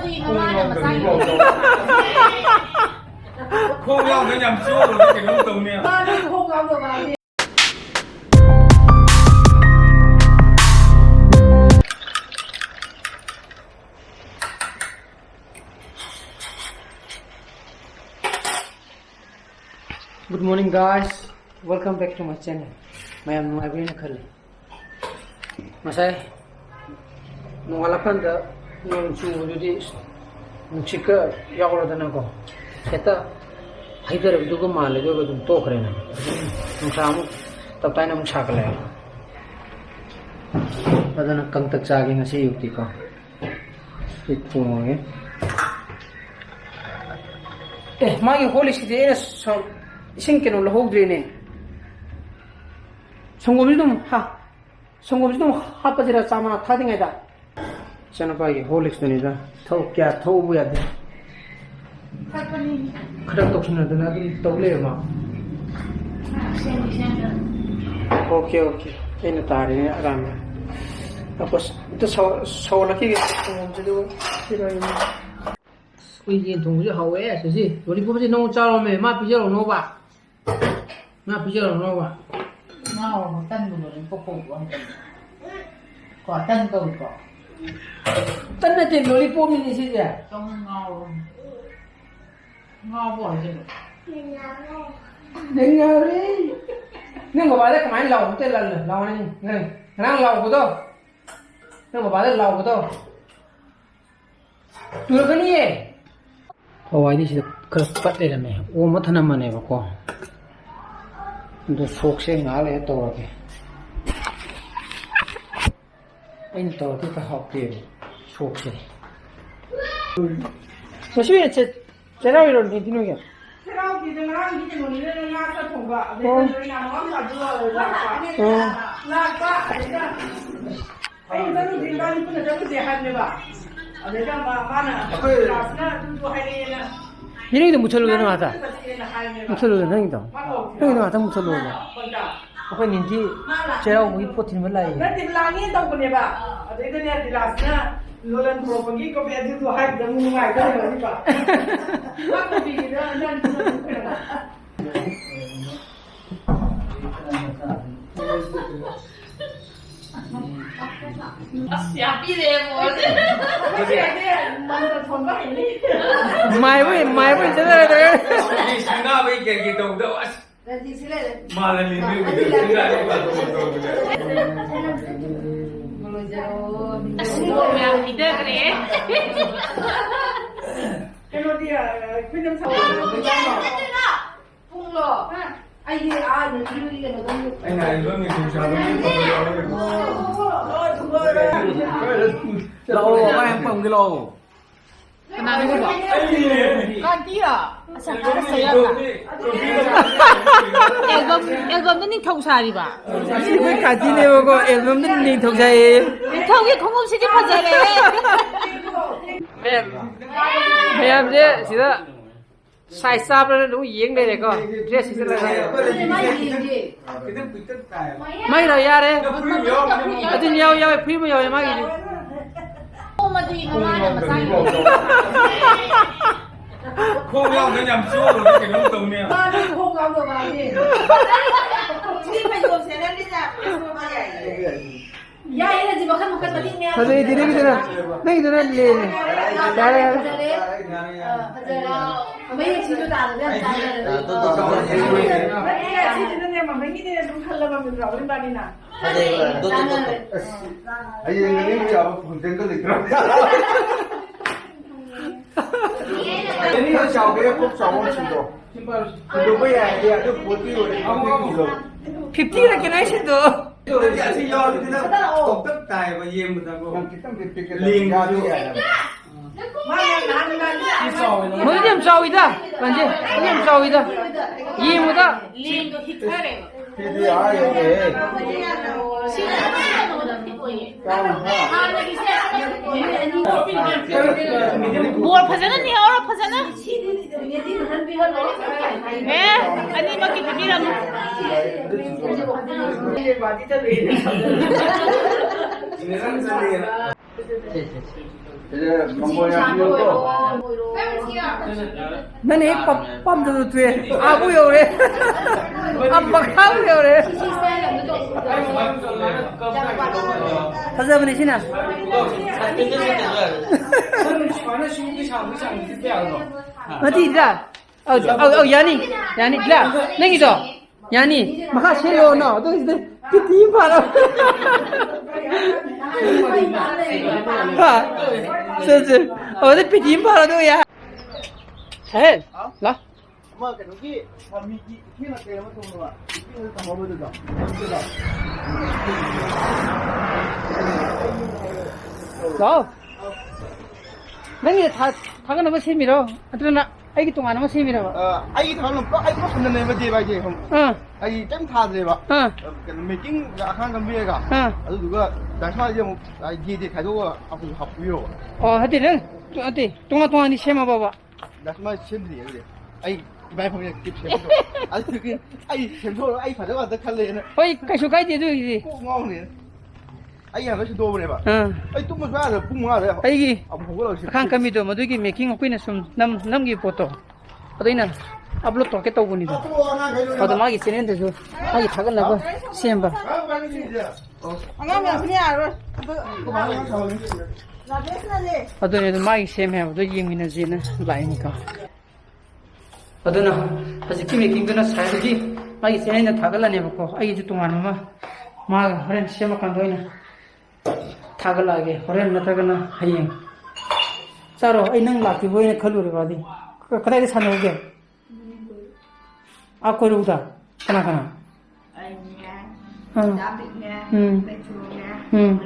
어디 가만히 마사지. 콩형 그냥 쏘로 이렇게 농동네요. 나는 호감도 많이. Good morning guys, welcome back to my channel. Mayam nungay na khali. Masay nungalapan da nung chudi nungchika yakura da nako. Keta haidar dugo male dugo dum to kare na. Nung samu tapay na mong sakala. Badana kang tagsagi nga si yuti ko. Ito mo eh. Magi holy city ina so 신께는 올라오드리네. 성공이 좀 하빠지라 싸마나 타딩에다. 저는 봐이 홀릭스니다. 더욱야 더우야 돼. 그런 독신한테 나도 떠올려요 막. 오케이. 얘는 다리네 아라면. Tapos ito sa laki gitu. 싫어요. Uy, 동물이 하왜 저지. 우리 부부지 너무 잘하면 마 비자로 놓아. Nga bây giờ nó bảo ngao tân của mình phục vụ của anh quả tân cầu cỏ tân là tiền lollipop như thế gì à trong ngao bỏ gì đừng ngờ đi nhưng mà bà đấy cái máy lầu tên là lầu này này năng lầu của tôi nhưng mà bà đấy lầu của tôi được cái gì thôi đi chỉ cứ bắt đây là mày ôm mất thân mà này bà con 또 속세 나래 또 이렇게 아니 또 어디가 học 속세 조심해 제가 이런 데 뒤는 게 Theo thì tôi nói cái chuyện này nó ra cho thủ vợ để tôi làm món là vừa là quá anh dẫn đi ra đi cũng là cái gì hay nữa bà ở đây mà nè là tôi hay đi nè 이래도 묻혀놓는 하다 묻혀놓는 형이도 하다 묻혀놓는 아까 닌지 제가 우리 포틴 몰라요 나 딜랑이 또 보내 봐 어디 그냥 딜라스나 로란 프로그램이 거 배지도 할 너무 많이 되는 거 봐. 막 비기다 난 그냥 mai với thế này đấy đi sang na với cái đồng đâu mà là mình đưa cái đường ra đi vào đồng cái nó đi khuyên năm sau phun lò ai đi ai đi đi cái nó đông anh này luôn mình cùng chào với lô em không cái lô Kenapa itu, Pak? Ganti ya? 앨범도 닝통사리 봐. 이거 같이 내보고 앨범도 닝통사에 닝통이 공공시집 하자래. 매암 제 진짜 사이사브를 너무 이행되네 거. 드레스 진짜 많이 나야래. 어떤 야외 프리미엄 야외 많이. 어디 가만히 마사지. 콩형 그냥 쏘로 이렇게 농동네요. 나는 호감도 많이. 집에 좀 세련되자. 야, 얘네 집에 한번 갔다 왔네. 사실 디레기들은 내기들은 레네. mấy chị tôi làm rồi chị nó nghe mà mấy cái này đúng thật là mà mình rõ lên ba đi nào 아니 이거 잡아 본된 거 있더라 이거 잡아야 꼭 잡아친다 근데 왜 아니야 그 보티 우리 아무 50 là cái này xin được. Tôi giả sử do cái đó cục tất tài và diêm người ta cô liền ra đi Mới điểm sâu đó, bạn chứ? Mới điểm sâu đó. Gì mà đó? liền hít hơi đấy thì ai vậy 뭘 파자는 니 얼어 파자는? 네? 아니 막 비비라고. Ini kan sendiri. 이제 mambo야 비오고. 너네 빰도 돼. 아구요 그래. 아빠가요 그래. 가자보네 신아. 어디다? 야니 라. 냉이죠. 야니 마카 셀로 너. 너 피티 봐라. 봐. 저저 어디 피티 봐라 너야. 해. 라. 엄마 여기 미기 키나 때문에 좀 와. 이거 다 먹어도 자. 냉이 다 다가 너무 세미로. 아들나 아이기 동안 너무 세미로. ai thằng có ai có phần này mà gì vậy gì không 응. ai tránh tha gì vậy 응. cái mình chính là khang cái bia cả 응. ở 누가 tại sao dùng gì thì thái độ học nhiều 하여튼 어디 동안 시험해 봐봐. là mà xem gì vậy ai bài phòng này kịp xem ai thực hiện ai xem thôi ai phải đó là khăn lên 어이 가쇼가이디도 이제. ngon này ai làm nó sẽ đô này bạn 응. ai tung một ra rồi bung ra rồi 아이기 ông không có lời 한 감이도 모두기 메킹 하고 있는 좀 남기 보통. 어디나 업로드 또 겠다 보니도. 어디 막이 지는데 저 막이 작은 나고 시험 봐. 어떤 애들 막이 시험해 도 이행이는 지는 라이니까. 어디나 아직 김에 김그나 살기 막이 지는데 다글라내 먹고 아이 주 동안 막 그런 시험 간 도이나 다글라게 그런 나타가나 하이행. 짜로 아이 능 라기 보이네 걸루를 봐디. 그다이 사놓게. 아 거루다. 하나. 응. 응.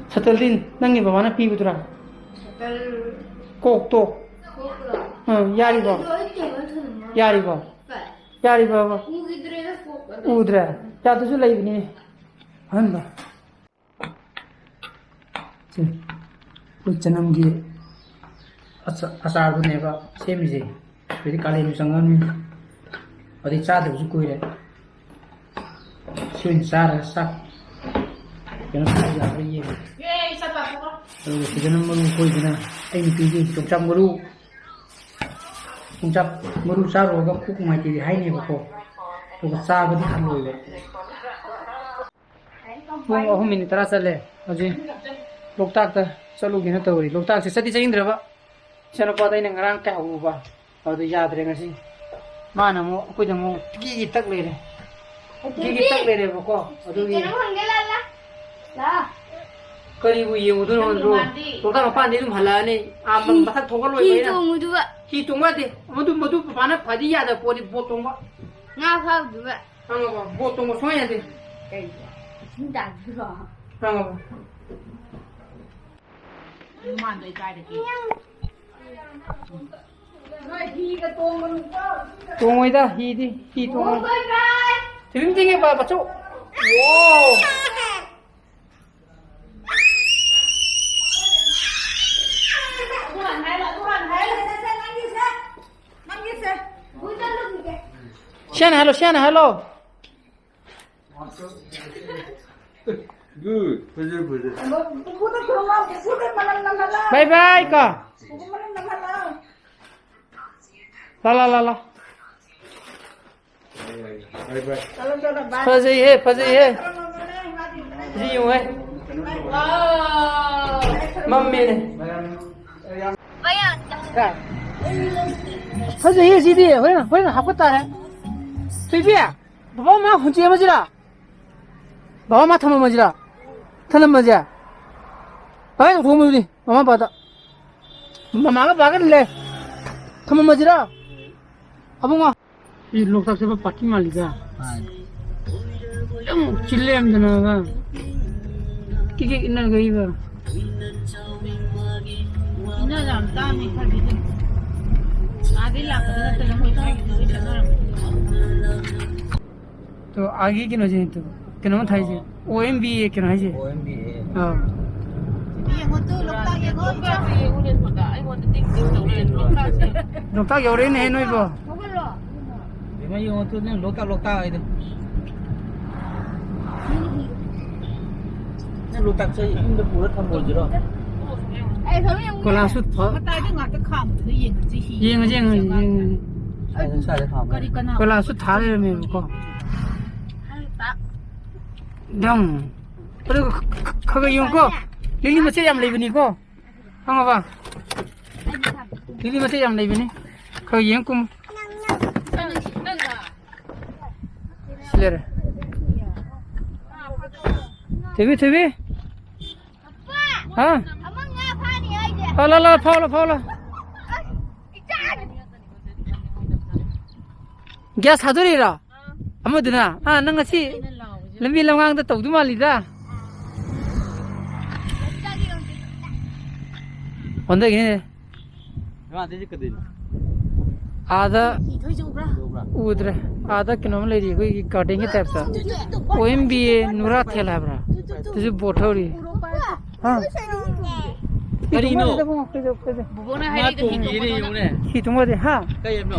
서떨린 낭이 봐나 비구더라. 꼭또. 응, 야리 봐. 야리 봐. 야리 봐. 우드라. 야도 줄라 이브니. 안 봐. 그 저놈기 아사르 내가 셈이지. 그래도 깔레미 상관이 어디 짜도 고이래. 수인 싸라 싹. 그냥 사야 해. 예, 이사 봐. 그리고 그전은 뭐 보이잖아. MPG 동작 머루. 동작 머루 싸로가 꾹꾹하게 하이네 보고. 그거 싸거든 한 거이래. 뭔가 호민이 따라살래. 어지 loktak chalu gina tawri loktak se sati chain draba chana pada ina ngarang ka hu ba adu yaad re ngasi mana mo ko jamo gi tak le re ko adu gi kari bu ye udu ro loktak pa ni dum hala ne am bathak thogol loi na hi tungwa de modu pana phadi ya da pori bo tungwa nga phao du ba anga bo tungwa soya de cái chúng ta chưa anga Man đời trai được kì. tung ngồi đó hi đi hi tung ngồi tiếng tiếng bà bắt chỗ wow Shana hello Good. Betul. bye bye ka la phơi he gì vậy mami này phơi he gì đi vậy là học cái ta随便爸妈混接么去了爸妈他们么去了他们么去爸도움을 주니 엄마 받아 엄마가 받을래 그만 맞으라 아봉아 이 loktak se patti malika yang chillem dana kike inna gai ba Ina jam ta mi khar bi. Adi la kada ta na hoita ki chana. to age ki no je to keno thai je OMB keno hai je ha Ye mo tu lok ta ye go cha ye u len pata ai mo ting ting no len lok ta se. loktak yore ne noi ba Memang yang tu ni lokal itu. Ni lokal saya ini dah pura tambol je dah. 哎，他们用 ก็ล่าสุดพอ มาตายด้วยงานตะขามหรือยิงจีฮี ยิงยิงยิง ใช่เลยครับ ก็ดีกันนะ ก็ล่าสุดท้ายเลยมั้ยก็ ดังปะเขาก็ยังก็ลิลิมาเสียมเลยวันนี้ก็ฟังป่ะลิลิมาเสียมเลยวันนี้เขายังกุมเสียเลยทีวีฮะ Amang nga pa ni ay de. พอละแกสาธุรีละอามาดูนะนั่งกันสิลำบีลำงางแต่ตกดูมาลีด้าวันเด็กนี่ ว่าที่จะกระดิ่ง อาดา ฮีถ้วยจูบละ อุดระอาดากินน้ำเลยดีคุยกัดเองแทบซะ OMBA นูราเทล่าบราตุจุบอทอรีฮะ กระดิ่งโน่ บุบนะให้ มา ได้ ตุ่ ที่ มยี่ดีอยู่เนี่ย ฮิตุมาเดฮะ ก็ยังโน่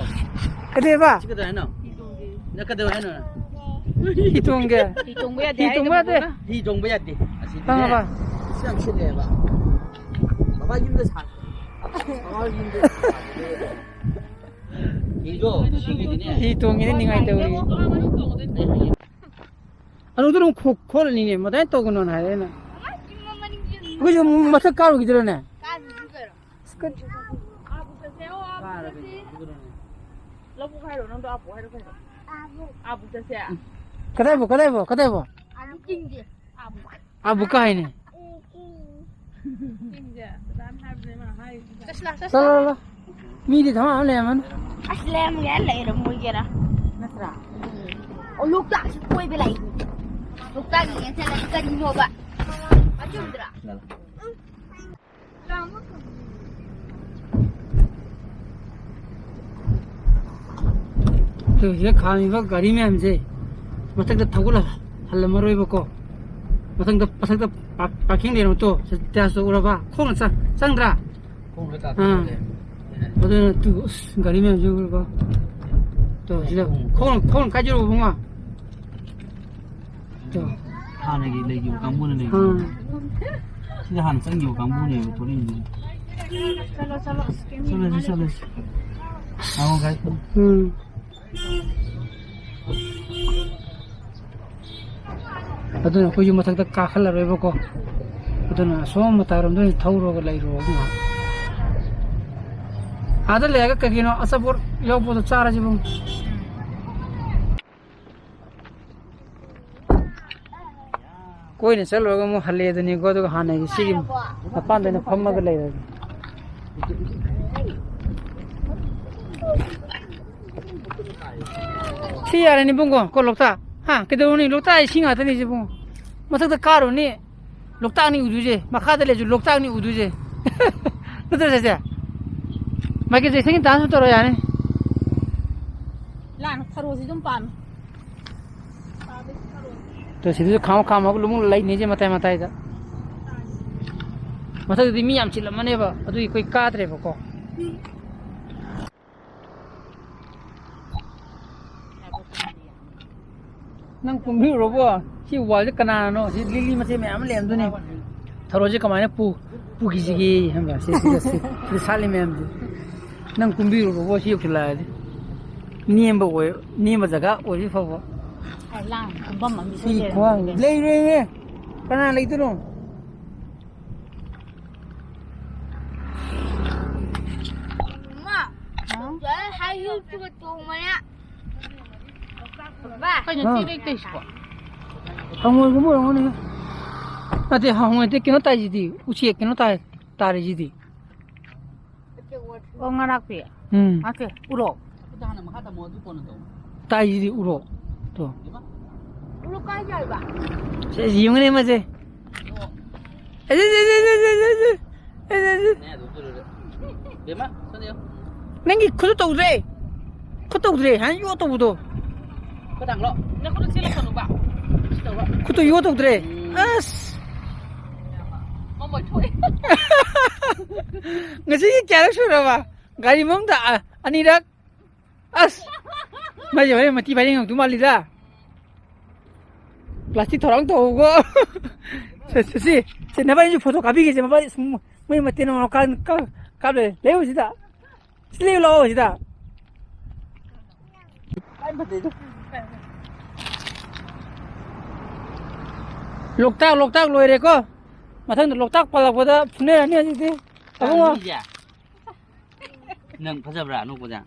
กระเดบ้า ชิคกี้พายโน่นักกระเดื่องโน่ ฮิตุงเก ที่ตรงเวียด ฮิตุมาเด ที่จงไปยัดดิ ฟังป่ะ 像亲的吧，爸爸饮的茶，爸爸饮的。你说，亲的呢？ ฮิตุงนี่นี่ไงเตอรีอันนู้นต้องโคลนี่เนี่ยมาได้โตกันนอนหายเลยนะกูจะมาสักการุกิจเลยนะ แล้วผู้ใครหรอน้องตัวอาบุให้ด้วยอาบุจะเสีย ก็ได้บ่ Ano tinggi? อาบุกายเนี่ย จริงจ้ะร้านให้ไปมาให้จะสลัก ละมีดิทำอะไรมัน Aslam nga lay ra mo gira. Nasra. O lukta si kuy bilay. Lukta ganyan sa kanino ba? Ajudra. เฮ้ยข้ามีว่าการีไม่เอาใจมาตั้งแต่ทั้งกุลาฮัลโหลมารู้อีกก็มาตั้งแต่ปักกิ่งเดียวตัวเจ้าสุราบะคงจะสังดรา 空了干。 มาดูตัวการีไม่เอาใจก็ตัวที่ละคงใครจะรู้บ้างวะตัว 他那个有干部的那个，现在还真有干部呢，多的呢。下来，然后开始。 aduna kuju mathak ta ka khala rebo ko aduna som mataram do thauro ga lai ro ma ada le ga kagino asapur log bo chara jibum koi ne chalo ga mo halle de ni go do ha nai si apan de na phamma ga lai ro si yare ni bungo ko lokta ha ke do ni lokta ai singa tani jibum mathak ta karo ni lokta ni uduje makha de le ju lokta ni uduje to se se ma ke je sing dan to ro ya ni ร้านคารุสิจุ่มปัน to si du kham kham ko lumu lai ni je matai da mathak di mi yam chila mane ba adu koi ka tre ba ko nang kumbi ro bo si wal kana no si lili ma se me am lem du ni tharo je kamane pu gi gi ham ba si sali me am du nang kumbi ro bo si ukla niam ba wo niam ba jaga wo ji fa bo ไอ้ร้านคุณป้ามันมี si kwang lei re kana lei tu no Ma. Jangan hayu tu tu mana. Ba. ก็ยังที่เล็กติดกว่า hong wo mo ro ni ate hong te kino tai ji di uchi kino tai tare ji di โอ้งารักเปีย โอเคอุโร 他那么还他么就不能走， tai ji di uro to Ulu kau jauh ba. se yung ne ma se 那都对了，别嘛，真的， nengi kudu to dre han yo to budo 不当了， แล้วเขาต้องเชื่อคนหรือเปล่า 走了， kudu yo to dre as มาหมดถ้วย ngasi ki kya shu ra ba gari mong da ani rak as ma yo mati ba ning tu ma li da plastic thorang to go se na ba ni photo copy ke je ma ba ꯃꯣꯏ ꯃꯇꯦꯡ ꯑꯃ ꯀꯥꯞꯂꯦ ꯂꯩꯕꯁꯤꯗ ꯁꯤꯗ ꯂꯥꯛꯑꯣ ꯁꯤꯗ ꯂꯣꯛꯇꯥꯛ ꯂꯣꯏꯔꯦꯀꯣ ꯃꯊꯪꯗ ꯂꯣꯛꯇꯥꯛ ꯄꯜꯂꯛꯄꯗ ꯐꯨꯅꯔꯅꯤ ꯍꯧꯖꯤꯛꯇꯤ ꯑꯕꯨꯡꯉꯣ ꯅꯪ ꯐꯖꯕ꯭ꯔꯥ ꯅꯣꯛꯄꯗ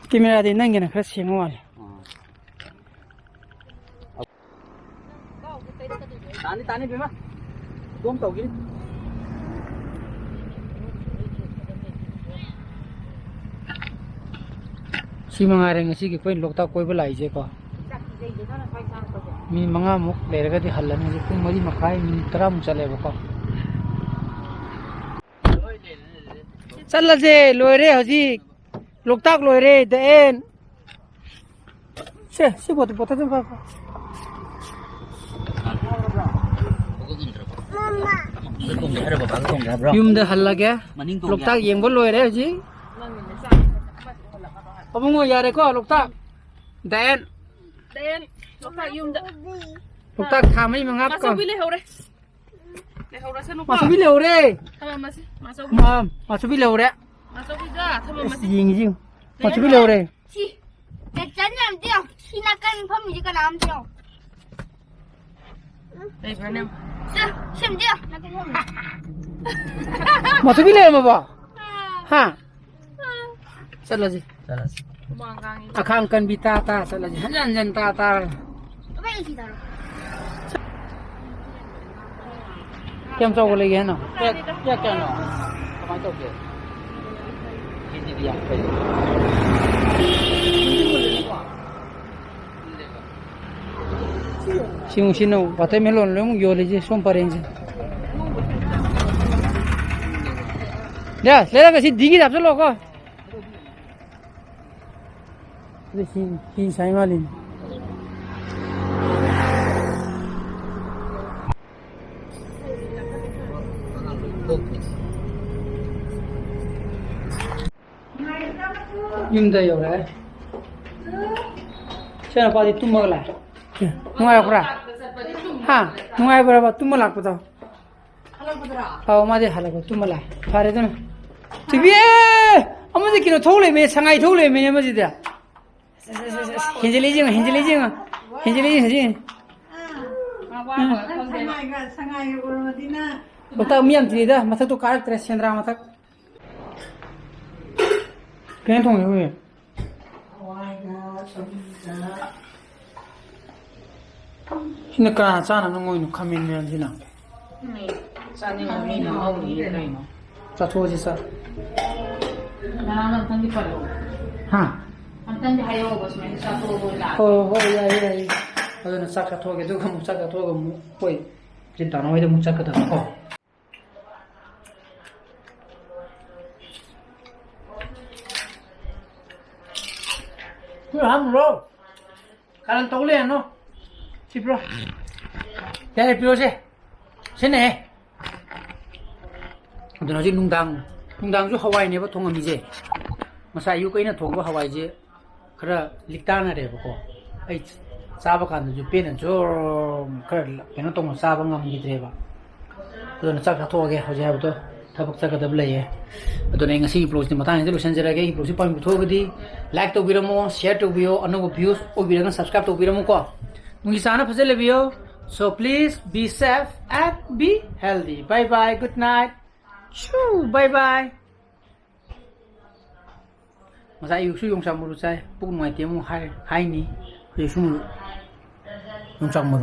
ꯀꯦꯃꯦꯔꯥꯗꯤ ꯅꯪꯒꯤꯅ ꯈꯔ ꯁꯦꯡꯕ ꯃꯥꯜꯂꯦ ꯇꯥꯅꯤ ꯕꯦꯝꯃ ꯗꯣꯝ ꯇꯧꯈꯤꯅꯤ ꯁꯤ ꯃꯉꯥꯏꯔꯦ ꯉꯁꯤꯒꯤ ꯑꯩꯈꯣꯏ ꯂꯣꯛꯇꯥꯛ ꯀꯣꯏꯕ ꯂꯥꯛꯏꯁꯦꯀꯣ ꯃꯤ 5ꯃꯨꯛ ꯂꯩꯔꯒꯗꯤ ꯍꯜꯂꯅꯤ ꯍꯧꯖꯤꯛ ꯄꯨꯡ 4:30 ꯃꯤꯅꯤꯠ 10ꯃꯨꯛ ꯆꯠꯂꯦꯕꯀꯣ ꯆꯠꯂꯁꯦ ꯂꯣꯏꯔꯦ ꯍꯧꯖꯤꯛ ꯂꯣꯛꯇꯥꯛ ꯂꯣꯏꯔꯦ ꯗ ꯑꯦꯟ ꯁꯤ ꯄꯣꯠꯇ 좀 봐. ꯌꯨꯝꯗ ꯍꯜꯂꯒꯦ ꯂꯣꯛꯇꯥꯛ ꯌꯦꯡꯕ ꯂꯣꯏꯔꯦ ꯍꯧꯖꯤꯛ ꯑꯕꯨꯡꯉꯣ ꯌꯥꯔꯦꯀꯣ ꯂꯣꯛꯇꯥꯛ ꯗ ꯑꯦꯟ ꯂꯣꯛꯇꯥꯛ ꯌꯨꯝꯗ ꯂꯣꯛꯇꯥꯛ ꯊꯥ 4-5 ꯀꯣ 마소비 레호래 레호라서는 마소비 레오래 타마마시 마소비 마소비 레오래 마소비자 타마마시 ยิง마소비 레오래 치. 내 짠이 안 돼요. 키나간 펌이지가 안 돼요. 네 그러네 심지어 나간 펌. 마소비 레오 봐 하 살라지 도망강이 아칸kan bitata 살라지 한잔 따따 왜 기다려? kem cho lấy cái nào क्या क्या नो कमाई तो क्या हिंदी दिया 시웅시는 와터멜론 너무 요리지 손바렌지 야 내가 그 니기 잡설로 가 흰 사이말린 yumda 요래 쟤는 빠디 또 먹을래 누가야 그래 하 누가야 그래 봐 또 먹을거다 맞아 하라고 또 먹을래 파래도 뒤에 아무데 기로 돌래 매 상하이 돌래 매 뭐지다 현질리징 상하이 오르디나 Bota miam trida, masa tu karak tres cendera masa. Kaya thong yun. Sino ka sana nung ngayon kamin mo yan sila? Sani mami na mau ni rin no Sa tuwa siya. 나는 tangi palo Ha? ang tangi hayo bos may sa to la ya. Ano na saka tuwa ka mo saka tuwa mo. Hoy, 진짜 나 왜도 못 찾거든. Cứ hâm rồi. Kalian tahu le no? Si bro. Jadi bro sih. Sini. Udah nasi nungdang 주 하와이 네버 통음이지. masa yu kaina thongba hawai je khara liktana re bako ai saba kan ju pen jo khara kena tong saba ngam gi tre ba do na chak tho ge hoje ha to thabak chak da blai ye do na ngasi blogs ni mata ni solution jera ge blogs point tho gdi like to biramo share to bio anu views o biranga subscribe to biramo ko mungi sana phasele bio so please be safe and be healthy bye bye good night shoo bye bye masa yêu sử dụng sang một lúc sai, bụng ngoài tiếng một hai ni, yêu sử dụng sang một